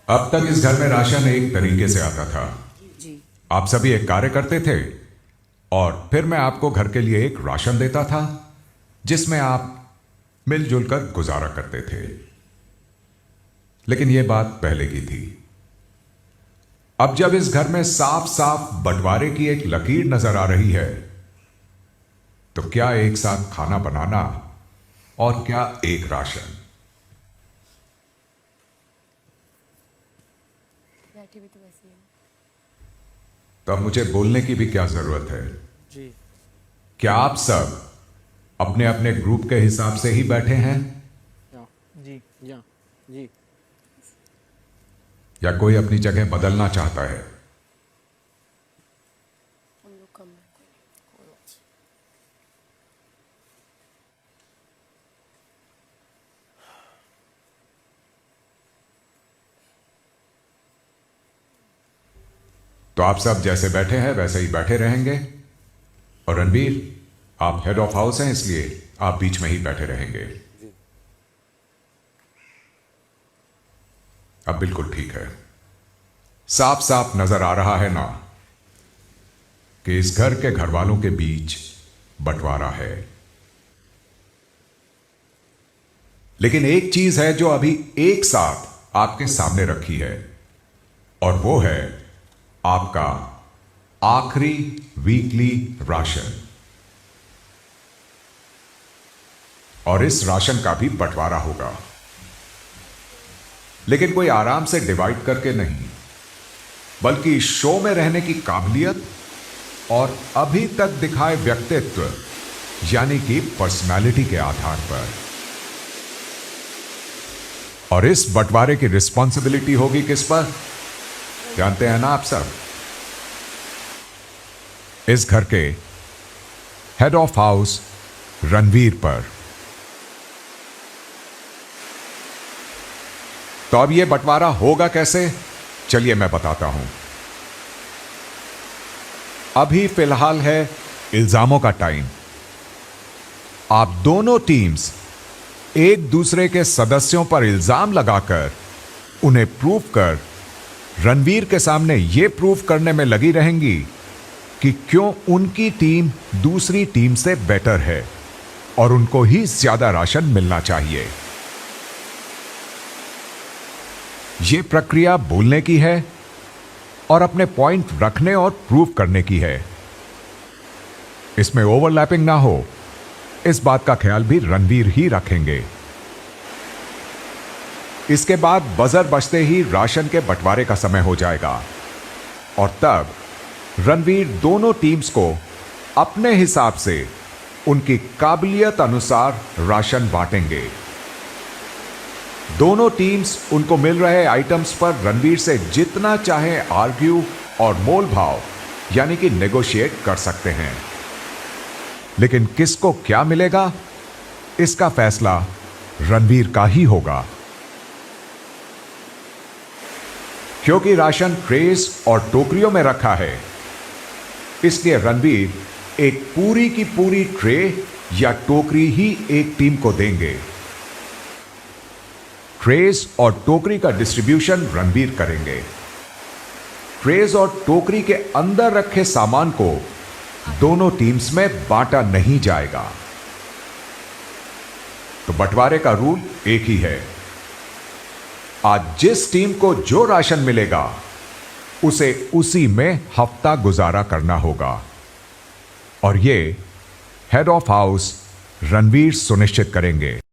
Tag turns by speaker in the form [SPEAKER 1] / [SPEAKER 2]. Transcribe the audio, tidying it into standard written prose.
[SPEAKER 1] अब तक इस घर में राशन एक तरीके से आता था।
[SPEAKER 2] जी।
[SPEAKER 1] आप सभी एक कार्य करते थे और फिर मैं आपको घर के लिए एक राशन देता था जिसमें आप मिलजुल कर गुजारा करते थे। लेकिन यह बात पहले की थी। अब जब इस घर में साफ साफ बंटवारे की एक लकीर नजर आ रही है, तो क्या एक साथ खाना बनाना और क्या एक राशन।
[SPEAKER 2] बैठी भी तो वैसी है।
[SPEAKER 1] तो अब मुझे बोलने की भी क्या जरूरत है।
[SPEAKER 3] जी।
[SPEAKER 1] क्या आप सब अपने अपने ग्रुप के हिसाब से ही बैठे हैं,
[SPEAKER 3] जी। या जी।
[SPEAKER 1] या कोई अपनी जगह बदलना चाहता है।
[SPEAKER 2] हम लोग कम है, कोई बात नहीं।
[SPEAKER 1] तो आप सब जैसे बैठे हैं वैसे ही बैठे रहेंगे। और रणवीर, आप हेड ऑफ हाउस हैं, इसलिए आप बीच में ही बैठे रहेंगे। अब बिल्कुल ठीक है। साफ साफ नजर आ रहा है ना कि इस घर के घर वालों के बीच बंटवारा है। लेकिन एक चीज है जो अभी एक साथ आपके सामने रखी है, और वो है आपका आखिरी वीकली राशन। और इस राशन का भी बंटवारा होगा, लेकिन कोई आराम से डिवाइड करके नहीं, बल्कि शो में रहने की काबिलियत और अभी तक दिखाए व्यक्तित्व यानी कि पर्सनालिटी के आधार पर। और इस बंटवारे की रिस्पॉन्सिबिलिटी होगी किस पर, जानते हैं ना आप सब? इस घर के हेड ऑफ हाउस रणवीर पर। तो अब यह बंटवारा होगा कैसे, चलिए मैं बताता हूं। अभी फिलहाल है इल्जामों का टाइम। आप दोनों टीम्स एक दूसरे के सदस्यों पर इल्जाम लगाकर उन्हें प्रूव कर रणवीर के सामने यह प्रूव करने में लगी रहेंगी कि क्यों उनकी टीम दूसरी टीम से बेटर है और उनको ही ज्यादा राशन मिलना चाहिए। यह प्रक्रिया बोलने की है और अपने पॉइंट रखने और प्रूव करने की है। इसमें ओवरलैपिंग ना हो, इस बात का ख्याल भी रणवीर ही रखेंगे। इसके बाद बजर बजते ही राशन के बंटवारे का समय हो जाएगा, और तब रणवीर दोनों टीम्स को अपने हिसाब से उनकी काबिलियत अनुसार राशन बांटेंगे। दोनों टीम्स उनको मिल रहे आइटम्स पर रणवीर से जितना चाहे आर्ग्यू और मोल भाव यानी कि नेगोशिएट कर सकते हैं। लेकिन किसको क्या मिलेगा, इसका फैसला रणवीर का ही होगा, क्योंकि राशन ट्रेस और टोकरियों में रखा है। इसलिए रणवीर एक पूरी की पूरी ट्रे या टोकरी ही एक टीम को देंगे। ट्रेस और टोकरी का डिस्ट्रीब्यूशन रणवीर करेंगे। ट्रेस और टोकरी के अंदर रखे सामान को दोनों टीम्स में बांटा नहीं जाएगा। तो बंटवारे का रूल एक ही है। आज जिस टीम को जो राशन मिलेगा उसे उसी में हफ्ता गुजारा करना होगा, और यह हेड ऑफ हाउस रणवीर सुनिश्चित करेंगे।